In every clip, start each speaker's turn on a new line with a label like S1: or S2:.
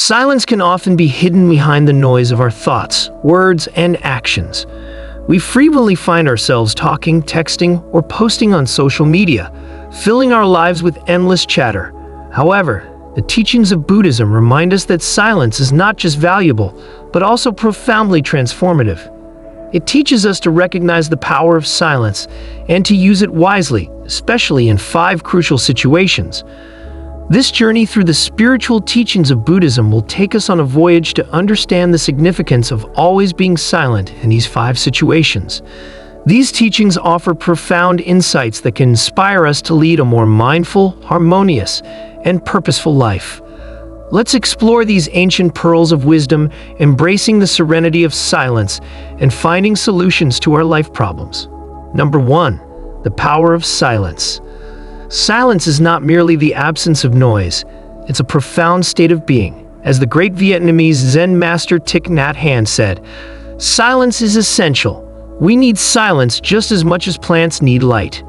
S1: Silence can often be hidden behind the noise of our thoughts, words, and actions. We frequently find ourselves talking, texting, or posting on social media, filling our lives with endless chatter. However, the teachings of Buddhism remind us that silence is not just valuable, but also profoundly transformative. It teaches us to recognize the power of silence and to use it wisely, especially in 5 crucial situations. This journey through the spiritual teachings of Buddhism will take us on a voyage to understand the significance of always being silent in these 5 situations. These teachings offer profound insights that can inspire us to lead a more mindful, harmonious, and purposeful life. Let's explore these ancient pearls of wisdom, embracing the serenity of silence and finding solutions to our life problems. Number 1. The power of silence. Silence is not merely the absence of noise, it's a profound state of being. As the great Vietnamese Zen master Thich Nhat Hanh said, "Silence is essential. We need silence just as much as plants need light.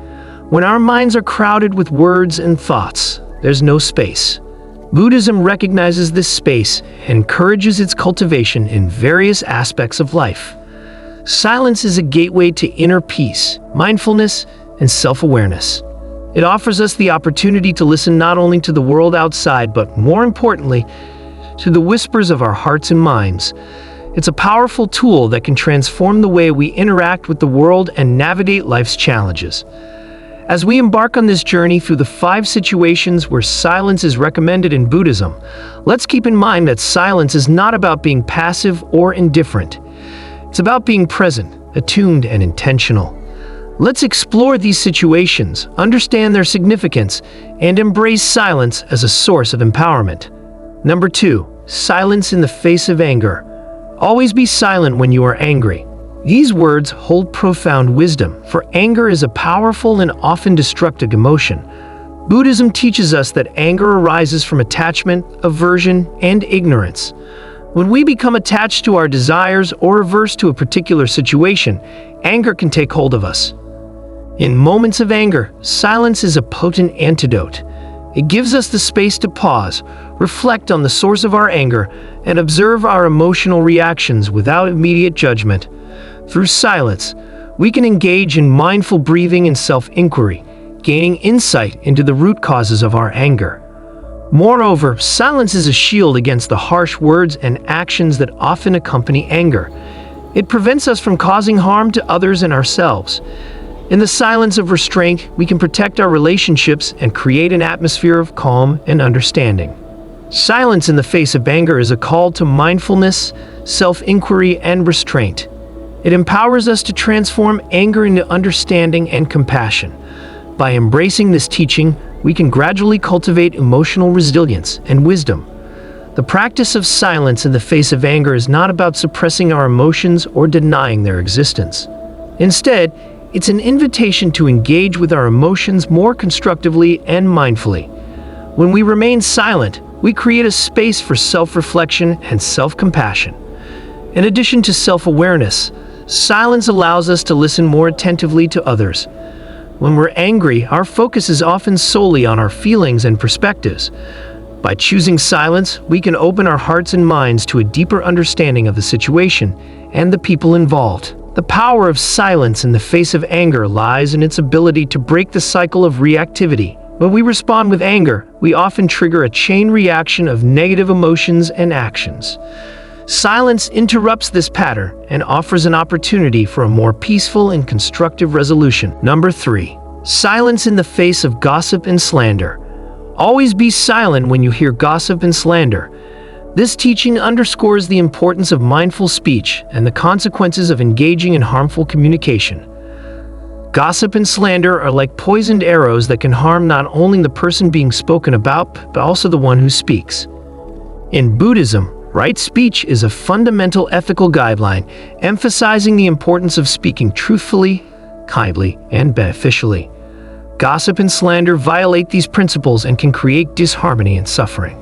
S1: When our minds are crowded with words and thoughts, there's no space." Buddhism recognizes this space and encourages its cultivation in various aspects of life. Silence is a gateway to inner peace, mindfulness, and self-awareness. It offers us the opportunity to listen not only to the world outside, but more importantly, to the whispers of our hearts and minds. It's a powerful tool that can transform the way we interact with the world and navigate life's challenges. As we embark on this journey through the 5 situations where silence is recommended in Buddhism, let's keep in mind that silence is not about being passive or indifferent. It's about being present, attuned, and intentional. Let's explore these situations, understand their significance, and embrace silence as a source of empowerment. Number 2. Silence in the face of anger. Always be silent when you are angry. These words hold profound wisdom, for anger is a powerful and often destructive emotion. Buddhism teaches us that anger arises from attachment, aversion, and ignorance. When we become attached to our desires or averse to a particular situation, anger can take hold of us. In moments of anger, silence is a potent antidote. It gives us the space to pause, reflect on the source of our anger, and observe our emotional reactions without immediate judgment. Through silence, we can engage in mindful breathing and self-inquiry, gaining insight into the root causes of our anger. Moreover, silence is a shield against the harsh words and actions that often accompany anger. It prevents us from causing harm to others and ourselves. In the silence of restraint, we can protect our relationships and create an atmosphere of calm and understanding. Silence in the face of anger is a call to mindfulness, self-inquiry, and restraint. It empowers us to transform anger into understanding and compassion. By embracing this teaching, we can gradually cultivate emotional resilience and wisdom. The practice of silence in the face of anger is not about suppressing our emotions or denying their existence. Instead, it's an invitation to engage with our emotions more constructively and mindfully. When we remain silent, we create a space for self-reflection and self-compassion. In addition to self-awareness, silence allows us to listen more attentively to others. When we're angry, our focus is often solely on our feelings and perspectives. By choosing silence, we can open our hearts and minds to a deeper understanding of the situation and the people involved. The power of silence in the face of anger lies in its ability to break the cycle of reactivity. When we respond with anger, we often trigger a chain reaction of negative emotions and actions. Silence interrupts this pattern and offers an opportunity for a more peaceful and constructive resolution. Number 3. Silence in the face of gossip and slander. Always be silent when you hear gossip and slander. This teaching underscores the importance of mindful speech and the consequences of engaging in harmful communication. Gossip and slander are like poisoned arrows that can harm not only the person being spoken about, but also the one who speaks. In Buddhism, right speech is a fundamental ethical guideline, emphasizing the importance of speaking truthfully, kindly, and beneficially. Gossip and slander violate these principles and can create disharmony and suffering.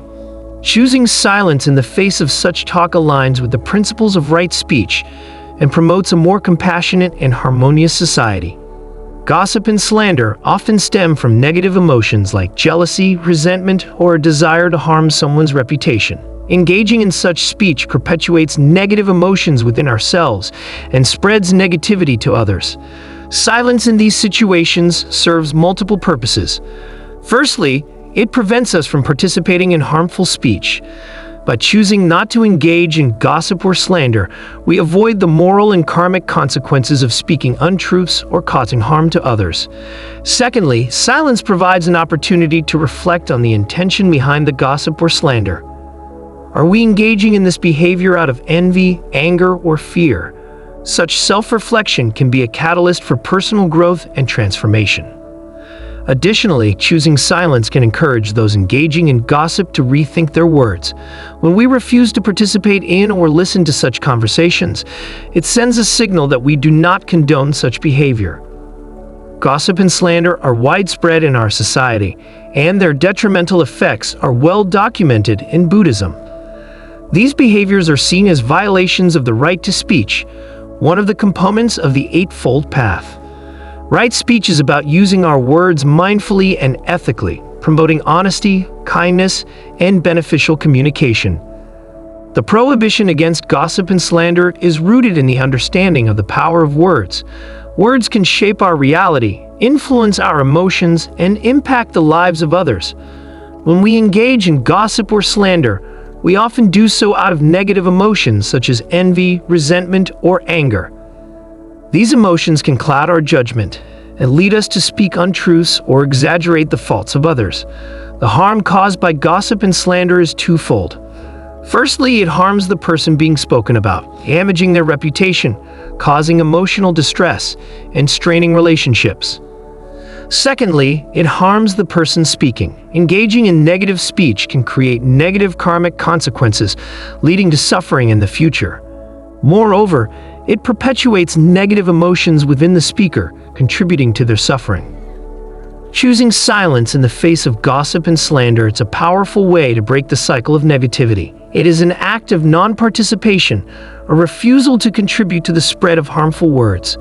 S1: Choosing silence in the face of such talk aligns with the principles of right speech and promotes a more compassionate and harmonious society. Gossip and slander often stem from negative emotions like jealousy, resentment, or a desire to harm someone's reputation. Engaging in such speech perpetuates negative emotions within ourselves and spreads negativity to others. Silence in these situations serves multiple purposes. Firstly, it prevents us from participating in harmful speech. By choosing not to engage in gossip or slander, we avoid the moral and karmic consequences of speaking untruths or causing harm to others. Secondly, silence provides an opportunity to reflect on the intention behind the gossip or slander. Are we engaging in this behavior out of envy, anger, or fear? Such self-reflection can be a catalyst for personal growth and transformation. Additionally, choosing silence can encourage those engaging in gossip to rethink their words. When we refuse to participate in or listen to such conversations, it sends a signal that we do not condone such behavior. Gossip and slander are widespread in our society, and their detrimental effects are well documented in Buddhism. These behaviors are seen as violations of the right to speech, one of the components of the Eightfold Path. Right speech is about using our words mindfully and ethically, promoting honesty, kindness, and beneficial communication. The prohibition against gossip and slander is rooted in the understanding of the power of words. Words can shape our reality, influence our emotions, and impact the lives of others. When we engage in gossip or slander, we often do so out of negative emotions such as envy, resentment, or anger. These emotions can cloud our judgment and lead us to speak untruths or exaggerate the faults of others. The harm caused by gossip and slander is twofold. Firstly, it harms the person being spoken about, damaging their reputation, causing emotional distress, and straining relationships. Secondly, it harms the person speaking. Engaging in negative speech can create negative karmic consequences, leading to suffering in the future. Moreover, it perpetuates negative emotions within the speaker, contributing to their suffering. Choosing silence in the face of gossip and slander is a powerful way to break the cycle of negativity. It is an act of non-participation, a refusal to contribute to the spread of harmful words.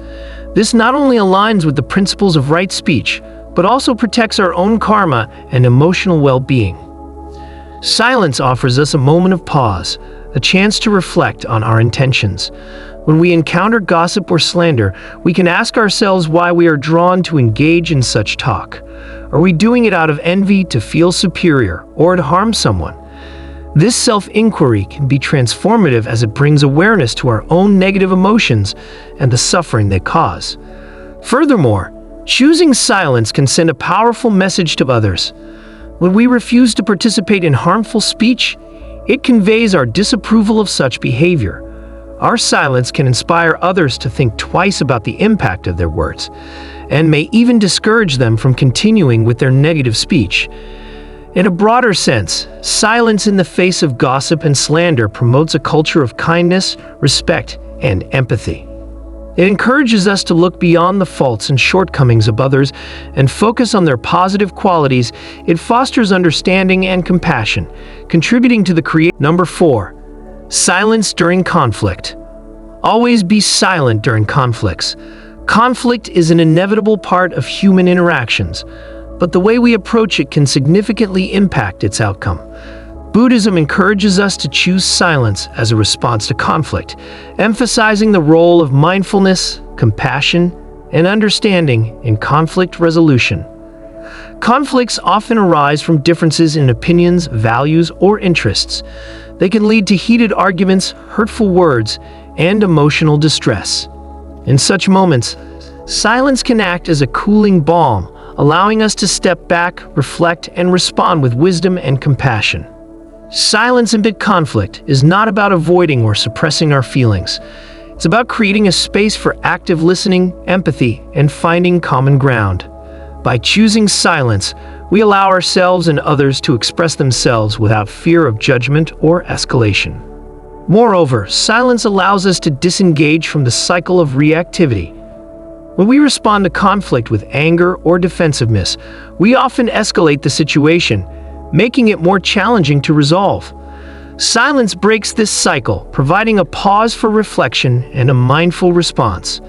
S1: This not only aligns with the principles of right speech, but also protects our own karma and emotional well-being. Silence offers us a moment of pause, a chance to reflect on our intentions. When we encounter gossip or slander, we can ask ourselves why we are drawn to engage in such talk. Are we doing it out of envy, to feel superior, or to harm someone? This self-inquiry can be transformative as it brings awareness to our own negative emotions and the suffering they cause. Furthermore, choosing silence can send a powerful message to others. When we refuse to participate in harmful speech, it conveys our disapproval of such behavior. Our silence can inspire others to think twice about the impact of their words, and may even discourage them from continuing with their negative speech. In a broader sense, silence in the face of gossip and slander promotes a culture of kindness, respect, and empathy. It encourages us to look beyond the faults and shortcomings of others and focus on their positive qualities. It fosters understanding and compassion, contributing to the creation. Number 4. Silence during conflict. Always be silent during conflicts. Conflict is an inevitable part of human interactions, but the way we approach it can significantly impact its outcome. Buddhism encourages us to choose silence as a response to conflict, emphasizing the role of mindfulness, compassion, and understanding in conflict resolution. Conflicts often arise from differences in opinions, values, or interests. They can lead to heated arguments, hurtful words, and emotional distress. In such moments, silence can act as a cooling balm, allowing us to step back, reflect, and respond with wisdom and compassion. Silence amid conflict is not about avoiding or suppressing our feelings. It's about creating a space for active listening, empathy, and finding common ground. By choosing silence, we allow ourselves and others to express themselves without fear of judgment or escalation. Moreover, silence allows us to disengage from the cycle of reactivity. When we respond to conflict with anger or defensiveness, we often escalate the situation, making it more challenging to resolve. Silence breaks this cycle, providing a pause for reflection and a mindful response.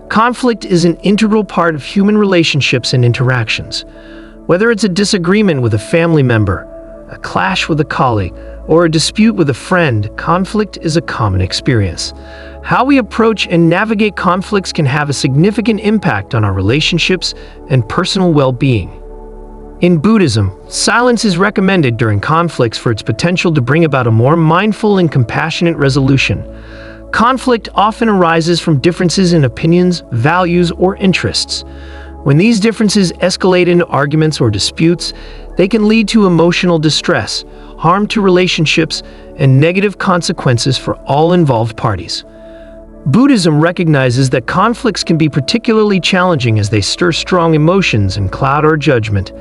S1: Conflict is an integral part of human relationships and interactions. Whether it's a disagreement with a family member, a clash with a colleague, or a dispute with a friend, conflict is a common experience. How we approach and navigate conflicts can have a significant impact on our relationships and personal well-being. In Buddhism, silence is recommended during conflicts for its potential to bring about a more mindful and compassionate resolution. Conflict often arises from differences in opinions, values, or interests. When these differences escalate into arguments or disputes, they can lead to emotional distress, harm to relationships, and negative consequences for all involved parties. Buddhism recognizes that conflicts can be particularly challenging as they stir strong emotions and cloud our judgment.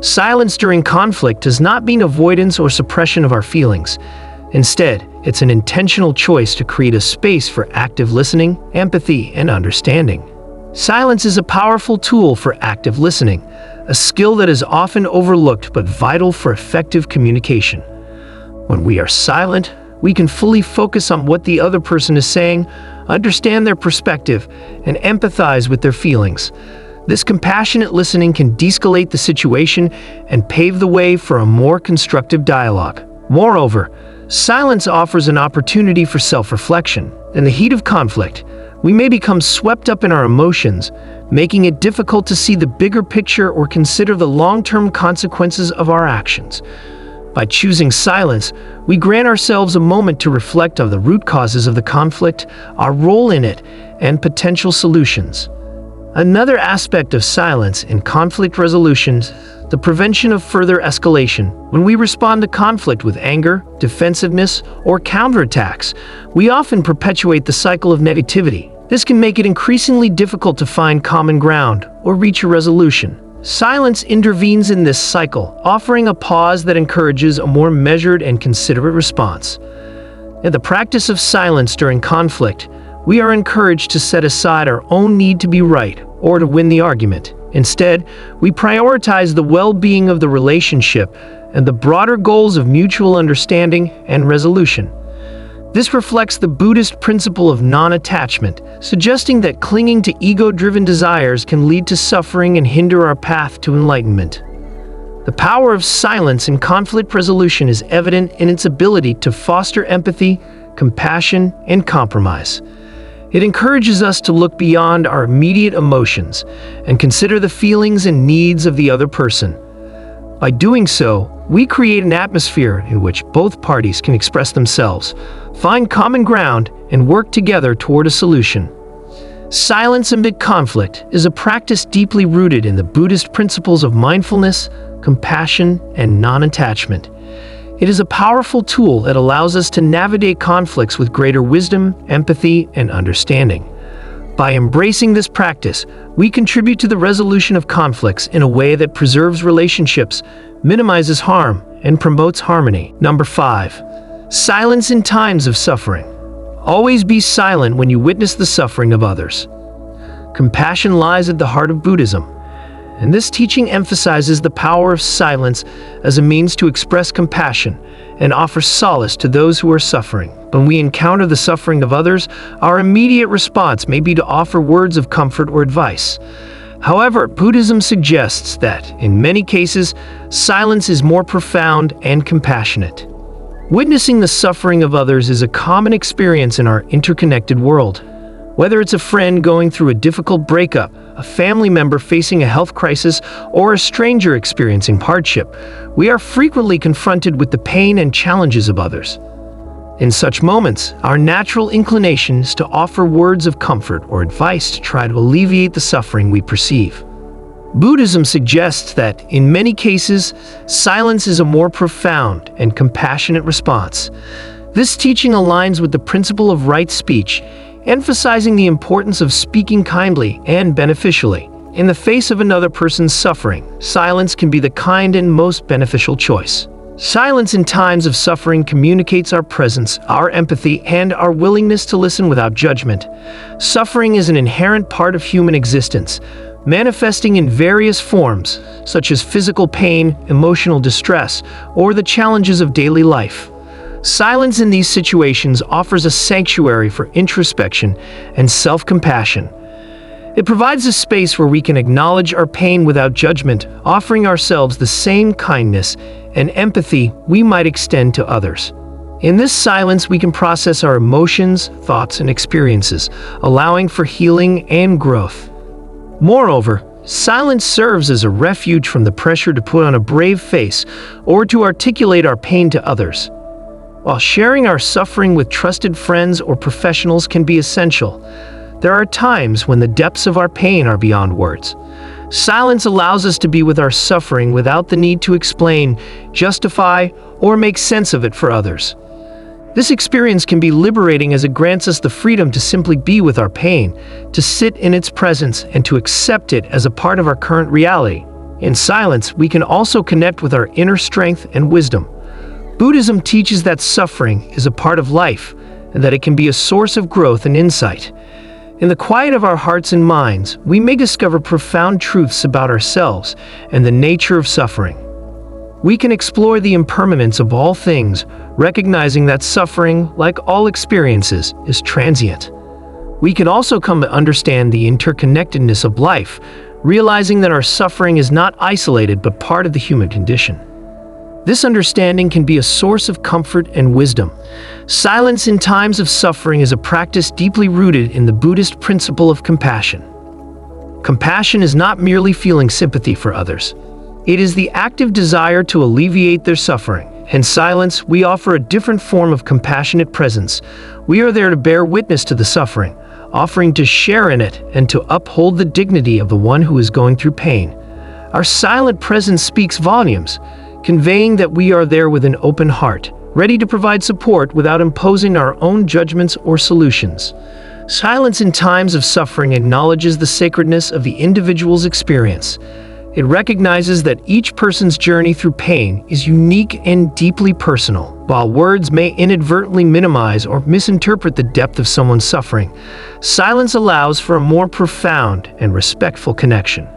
S1: Silence during conflict does not mean avoidance or suppression of our feelings. Instead, it's an intentional choice to create a space for active listening, empathy, and understanding. Silence is a powerful tool for active listening, a skill that is often overlooked but vital for effective communication. When we are silent, we can fully focus on what the other person is saying, understand their perspective, and empathize with their feelings. This compassionate listening can de-escalate the situation and pave the way for a more constructive dialogue. Moreover, silence offers an opportunity for self-reflection. In the heat of conflict, we may become swept up in our emotions, making it difficult to see the bigger picture or consider the long-term consequences of our actions. By choosing silence, we grant ourselves a moment to reflect on the root causes of the conflict, our role in it, and potential solutions. Another aspect of silence in conflict resolution, the prevention of further escalation. When we respond to conflict with anger, defensiveness, or counterattacks, we often perpetuate the cycle of negativity. This can make it increasingly difficult to find common ground or reach a resolution. Silence intervenes in this cycle, offering a pause that encourages a more measured and considerate response. In the practice of silence during conflict, we are encouraged to set aside our own need to be right or to win the argument. Instead, we prioritize the well-being of the relationship and the broader goals of mutual understanding and resolution. This reflects the Buddhist principle of non-attachment, suggesting that clinging to ego-driven desires can lead to suffering and hinder our path to enlightenment. The power of silence in conflict resolution is evident in its ability to foster empathy, compassion, and compromise. It encourages us to look beyond our immediate emotions and consider the feelings and needs of the other person. By doing so, we create an atmosphere in which both parties can express themselves, find common ground, and work together toward a solution. Silence amid conflict is a practice deeply rooted in the Buddhist principles of mindfulness, compassion, and non-attachment. It is a powerful tool that allows us to navigate conflicts with greater wisdom, empathy, and understanding. By embracing this practice, we contribute to the resolution of conflicts in a way that preserves relationships, minimizes harm, and promotes harmony. Number 5. Silence in times of suffering. Always be silent when you witness the suffering of others. Compassion lies at the heart of Buddhism, and this teaching emphasizes the power of silence as a means to express compassion and offer solace to those who are suffering. When we encounter the suffering of others, our immediate response may be to offer words of comfort or advice. However, Buddhism suggests that, in many cases, silence is more profound and compassionate. Witnessing the suffering of others is a common experience in our interconnected world. Whether it's a friend going through a difficult breakup, a family member facing a health crisis, or a stranger experiencing hardship, we are frequently confronted with the pain and challenges of others. In such moments, our natural inclination is to offer words of comfort or advice to try to alleviate the suffering we perceive. Buddhism suggests that, in many cases, silence is a more profound and compassionate response. This teaching aligns with the principle of right speech, emphasizing the importance of speaking kindly and beneficially. In the face of another person's suffering, silence can be the kind and most beneficial choice. Silence in times of suffering communicates our presence, our empathy, and our willingness to listen without judgment. Suffering is an inherent part of human existence, manifesting in various forms, such as physical pain, emotional distress, or the challenges of daily life. Silence in these situations offers a sanctuary for introspection and self-compassion. It provides a space where we can acknowledge our pain without judgment, offering ourselves the same kindness and empathy we might extend to others. In this silence, we can process our emotions, thoughts, and experiences, allowing for healing and growth. Moreover, silence serves as a refuge from the pressure to put on a brave face or to articulate our pain to others. While sharing our suffering with trusted friends or professionals can be essential, there are times when the depths of our pain are beyond words. Silence allows us to be with our suffering without the need to explain, justify, or make sense of it for others. This experience can be liberating as it grants us the freedom to simply be with our pain, to sit in its presence, and to accept it as a part of our current reality. In silence, we can also connect with our inner strength and wisdom. Buddhism teaches that suffering is a part of life and that it can be a source of growth and insight. In the quiet of our hearts and minds, we may discover profound truths about ourselves and the nature of suffering. We can explore the impermanence of all things, recognizing that suffering, like all experiences, is transient. We can also come to understand the interconnectedness of life, realizing that our suffering is not isolated but part of the human condition. This understanding can be a source of comfort and wisdom. Silence in times of suffering is a practice deeply rooted in the Buddhist principle of compassion. Compassion is not merely feeling sympathy for others. It is the active desire to alleviate their suffering. In silence, we offer a different form of compassionate presence. We are there to bear witness to the suffering, offering to share in it and to uphold the dignity of the one who is going through pain. Our silent presence speaks volumes, conveying that we are there with an open heart, ready to provide support without imposing our own judgments or solutions. Silence in times of suffering acknowledges the sacredness of the individual's experience. It recognizes that each person's journey through pain is unique and deeply personal. While words may inadvertently minimize or misinterpret the depth of someone's suffering, silence allows for a more profound and respectful connection.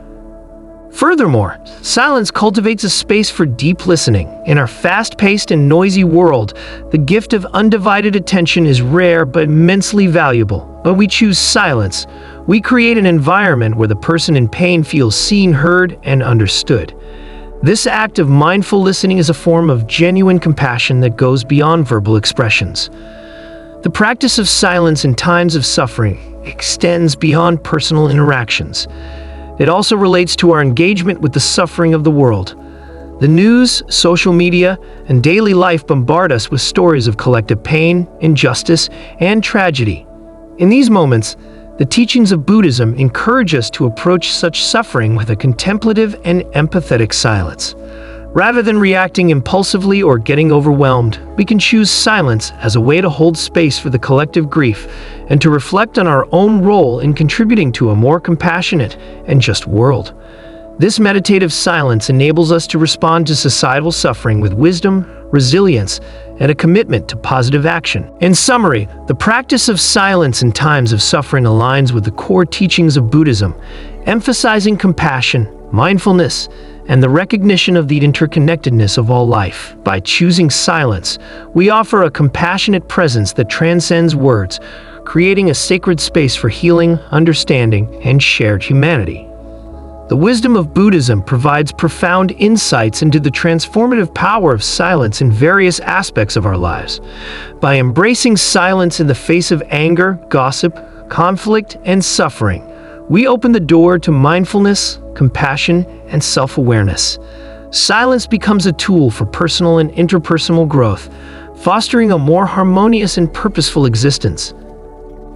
S1: Furthermore, silence cultivates a space for deep listening. In our fast-paced and noisy world, the gift of undivided attention is rare but immensely valuable. When we choose silence, we create an environment where the person in pain feels seen, heard, and understood. This act of mindful listening is a form of genuine compassion that goes beyond verbal expressions. The practice of silence in times of suffering extends beyond personal interactions. It also relates to our engagement with the suffering of the world. The news, social media, and daily life bombard us with stories of collective pain, injustice, and tragedy. In these moments, the teachings of Buddhism encourage us to approach such suffering with a contemplative and empathetic silence. Rather than reacting impulsively or getting overwhelmed, we can choose silence as a way to hold space for the collective grief and to reflect on our own role in contributing to a more compassionate and just world. This meditative silence enables us to respond to societal suffering with wisdom, resilience, and a commitment to positive action. In summary, the practice of silence in times of suffering aligns with the core teachings of Buddhism, emphasizing compassion, mindfulness, and the recognition of the interconnectedness of all life. By choosing silence, we offer a compassionate presence that transcends words, creating a sacred space for healing, understanding, and shared humanity. The wisdom of Buddhism provides profound insights into the transformative power of silence in various aspects of our lives. By embracing silence in the face of anger, gossip, conflict, and suffering, we open the door to mindfulness, compassion, and self-awareness. Silence becomes a tool for personal and interpersonal growth, fostering a more harmonious and purposeful existence.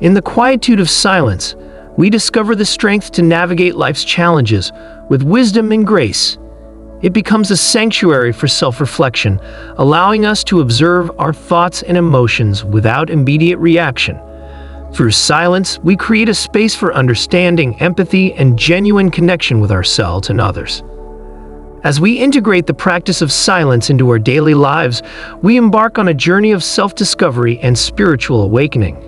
S1: In the quietude of silence, we discover the strength to navigate life's challenges with wisdom and grace. It becomes a sanctuary for self-reflection, allowing us to observe our thoughts and emotions without immediate reaction. Through silence, we create a space for understanding, empathy, and genuine connection with ourselves and others. As we integrate the practice of silence into our daily lives, we embark on a journey of self-discovery and spiritual awakening.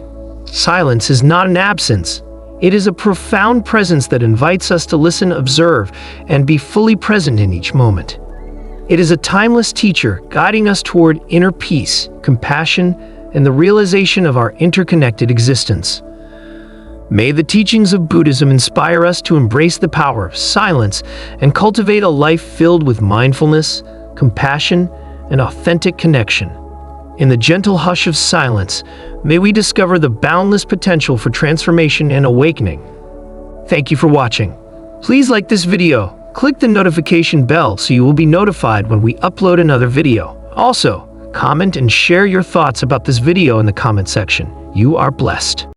S1: Silence is not an absence. It is a profound presence that invites us to listen, observe, and be fully present in each moment. It is a timeless teacher guiding us toward inner peace, compassion, and the realization of our interconnected existence. May the teachings of Buddhism inspire us to embrace the power of silence and cultivate a life filled with mindfulness, compassion, and authentic connection. In the gentle hush of silence, may we discover the boundless potential for transformation and awakening. Thank you for watching. Please like this video, click the notification bell so you will be notified when we upload another video. Also, comment and share your thoughts about this video in the comment section. You are blessed.